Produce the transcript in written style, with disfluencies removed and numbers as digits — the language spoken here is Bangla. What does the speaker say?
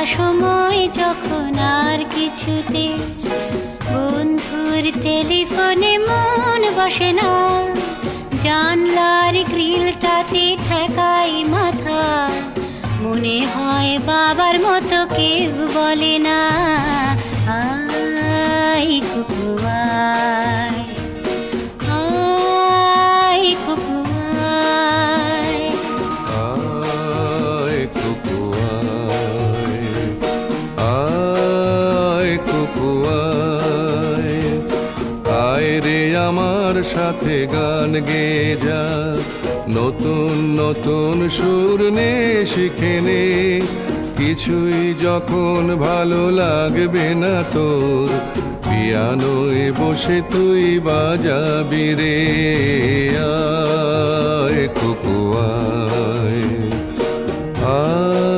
সময় যখন আর কিছুতে বন্ধুর টেলিফোনে মন বসে না, জানলার গ্রিলটাতে ঠেকাই মাথা, মনে হয় বাবার মতো কেউ বলে না, আয় কুকু আয়, আয় কুকু আয়, আয় কুকু আয়, আয় কুকু আয়, আয় রে আমার সাথে গান গেয়ে যা, নতুন নতুন সুর নে শিখে নে, কিছুই যখন ভালো লাগবে না তোর, পিয়ানোয় বসে তুই বাজাবি রে, আয় কুকু আয়, আয়।